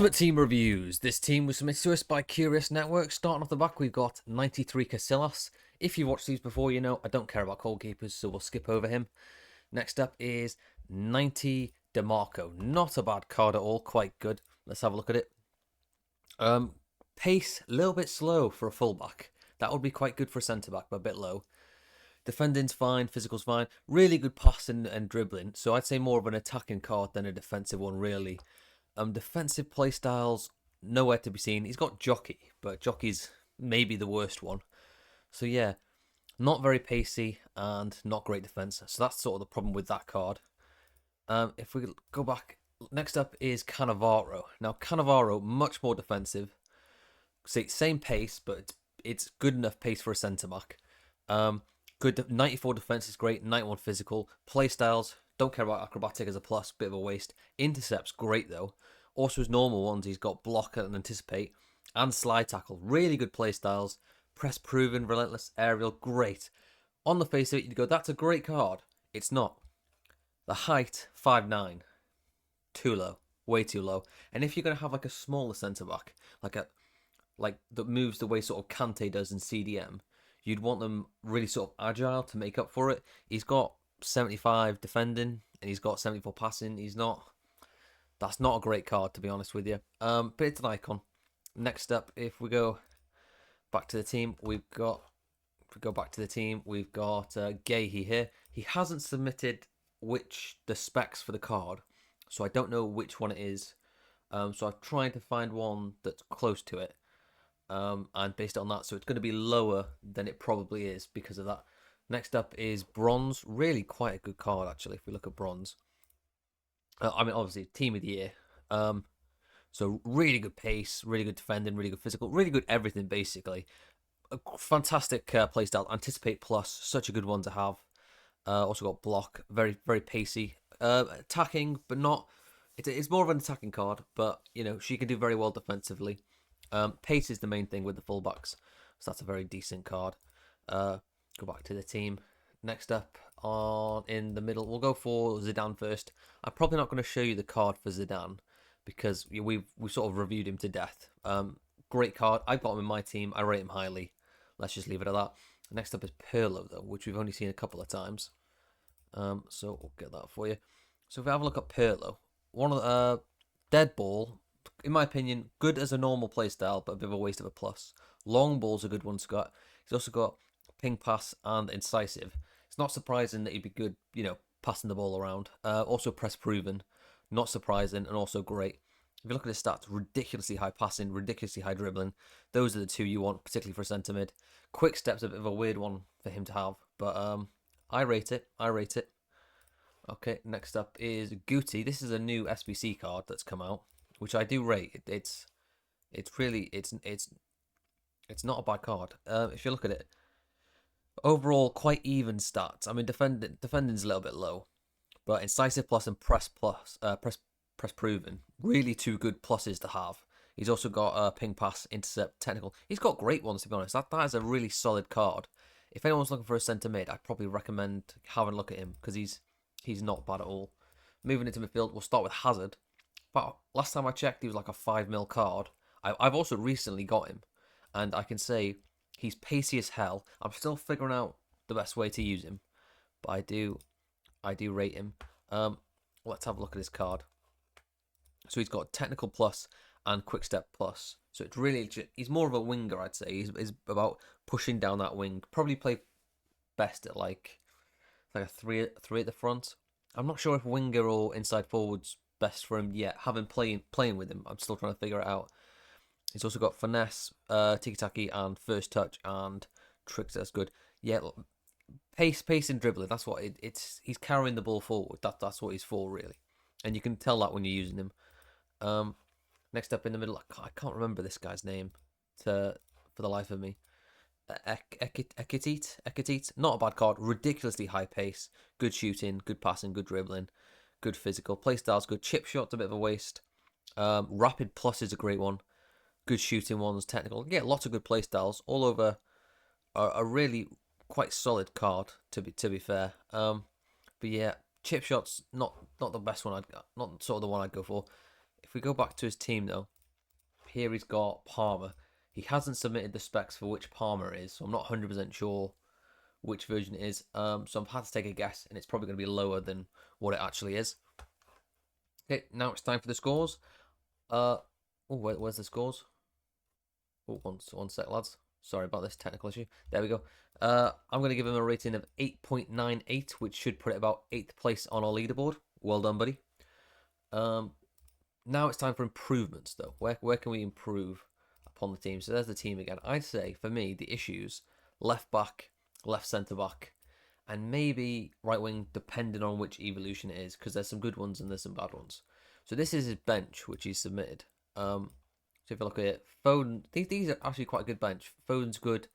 Ultimate Team Reviews. This team was submitted to us by Curious Network. Starting off the back, we've got 93 Casillas. If you've watched these before, you know I don't care about goalkeepers, so we'll skip over him. Next up is 90 DeMarco. Not a bad card at all, quite good. Let's have a look at it. Pace, a little bit slow for a fullback. That would be quite good for a centre-back, but a bit low. Defending's fine, physical's fine. Really good passing and dribbling, so I'd say more of an attacking card than a defensive one, really. Defensive playstyles, nowhere to be seen. He's got Jockey, but Jockey's maybe the worst one. So yeah, not very pacey and not great defense. So that's sort of the problem with that card. If we go back, next up is Cannavaro. Now Cannavaro, much more defensive. See, same pace, but it's good enough pace for a centre back. Good 94 defense is great. 91 physical playstyles. Don't care about acrobatic as a plus, bit of a waste. Intercepts, great though. Also his normal ones, he's got block and anticipate and slide tackle. Really good play styles. Press proven, relentless, aerial, great. On the face of it, you'd go, that's a great card. It's not. The height, 5'9". Too low. Way too low. And if you're going to have like a smaller centre-back, like that moves the way sort of Kante does in CDM, you'd want them really sort of agile to make up for it. He's got 75 defending and he's got 74 passing. That's not a great card, to be honest with you. But it's an icon. Next up, if we go back to the team, we've got Gahey here. He hasn't submitted the specs for the card, so I don't know which one it is. So I'm trying to find one that's close to it, and based on that, so it's going to be lower than it probably is because of that. Next up is Bronze. Really quite a good card, actually, if we look at Bronze. I mean, obviously, Team of the Year. So really good pace, really good defending, really good physical, really good everything, basically. A fantastic playstyle. Anticipate plus, such a good one to have. Also got block, very, very pacey. Attacking, but not... It's more of an attacking card, but, you know, she can do very well defensively. Pace is the main thing with the fullbacks, so that's a very decent card. Go back to the team. Next up in the middle, we'll go for Zidane first. I'm probably not going to show you the card for Zidane because we've sort of reviewed him to death. Great card. I've got him in my team. I rate him highly. Let's just leave it at that. Next up is Pirlo, though, which we've only seen a couple of times. So we'll get that for you. So if we have a look at Pirlo, one of the dead ball, in my opinion, good as a normal playstyle, but a bit of a waste of a plus. Long ball's a good one to got. He's also got ping pass and incisive. It's not surprising that he'd be good, you know, passing the ball around. Also press proven, not surprising, and also great. If you look at his stats, ridiculously high passing, ridiculously high dribbling. Those are the two you want, particularly for a centre mid. Quick step's a bit of a weird one for him to have, but I rate it. Okay, next up is Guti. This is a new SBC card that's come out, which I do rate. It's not a bad card. If you look at it, overall quite even stats. I mean, defending's a little bit low, but incisive plus and press proven, really two good pluses to have. He's also got ping pass, intercept, technical. He's got great ones, to be honest. That is a really solid card. If anyone's looking for a centre mid, I'd probably recommend having a look at him because he's not bad at all. Moving into midfield, we'll start with Hazard. But last time I checked, he was like a 5 mil card. I've also recently got him, and I can say he's pacey as hell. I'm still figuring out the best way to use him, but I do rate him. Let's have a look at his card. So he's got technical plus and quick step plus. So it's really, he's more of a winger, I'd say. He's about pushing down that wing. Probably play best at like a three at the front. I'm not sure if winger or inside forward's best for him yet. Haven't playing with him. I'm still trying to figure it out. He's also got finesse, tiki-taki, and first touch and tricks. That's good. Yeah, pace and dribbling. That's what it's. He's carrying the ball forward. That's what he's for, really. And you can tell that when you're using him. Next up in the middle, I can't remember this guy's name for the life of me. Ekitit, not a bad card. Ridiculously high pace, good shooting, good passing, good dribbling, good physical. Playstyle's good. Chip shot's a bit of a waste. Rapid plus is a great one. Good shooting ones, technical. Yeah, lots of good playstyles all over. A really quite solid card to be fair. But yeah, chip shots not the best one. Not sort of the one I'd go for. If we go back to his team though, here he's got Palmer. He hasn't submitted the specs for which Palmer is, so I'm not 100% sure which version it is. So I've had to take a guess, and it's probably going to be lower than what it actually is. Okay, now it's time for the scores. Where's the scores? Oh, one sec, lads. Sorry about this technical issue. There we go. I'm going to give him a rating of 8.98, which should put it about 8th place on our leaderboard. Well done, buddy. Now it's time for improvements, though. Where can we improve upon the team? So there's the team again. I'd say, for me, the issues, left back, left centre-back, and maybe right wing, depending on which evolution it is, because there's some good ones and there's some bad ones. So this is his bench, which he's submitted. So if you look at it, Foden, these are actually quite a good bench. Foden's good.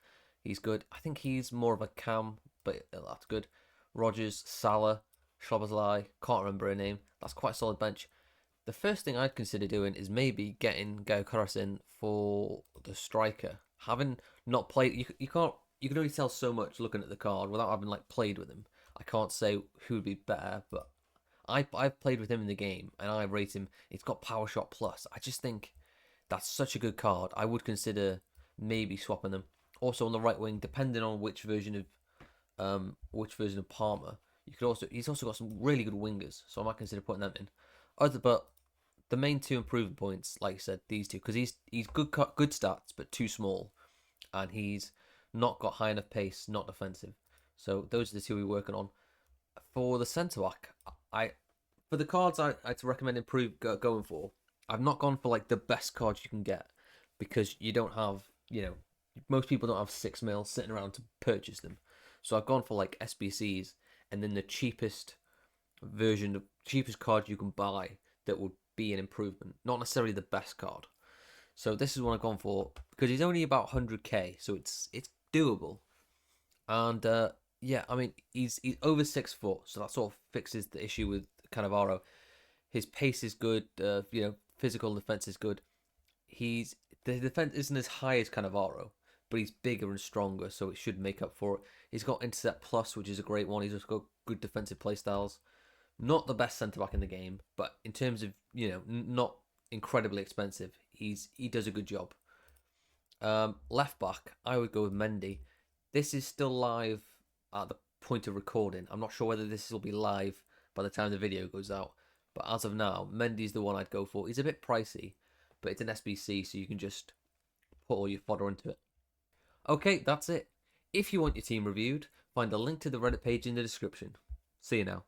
He's good. I think he's more of a cam, but that's good. Rodgers, Salah, Szoboszlai, can't remember her name. That's quite a solid bench. The first thing I'd consider doing is maybe getting Gyökeres in for the striker. Having not played, you can't, you can only tell so much looking at the card without having like played with him. I can't say who would be better, but I've played with him in the game and I rate him. It's got Power Shot Plus. I just think that's such a good card. I would consider maybe swapping them. Also on the right wing, depending on which version of Palmer, he's also got some really good wingers, so I might consider putting them in. But the main two improvement points, like I said, these two, because he's good stats but too small, and he's not got high enough pace, not defensive. So those are the two we're working on. For the centre back, for the cards I'd recommend going for. I've not gone for like the best cards you can get, because you don't have, most people don't have 6 mil sitting around to purchase them. So I've gone for like SBCs, and then the cheapest card you can buy that would be an improvement, not necessarily the best card. So this is what I've gone for, because he's only about 100k, so it's doable. And yeah, I mean he's over 6 foot, so that sort of fixes the issue with Cannavaro. His pace is good, physical defense is good. The defense isn't as high as Cannavaro, but he's bigger and stronger, so it should make up for it. He's got Intercept Plus, which is a great one. He's also got good defensive playstyles. Not the best centre back in the game, but in terms of not incredibly expensive, he does a good job. Left back, I would go with Mendy. This is still live at the point of recording. I'm not sure whether this will be live by the time the video goes out, but as of now, Mendy's the one I'd go for. He's a bit pricey, but it's an SBC, so you can just put all your fodder into it. Okay, that's it. If you want your team reviewed, find a link to the Reddit page in the description. See you now.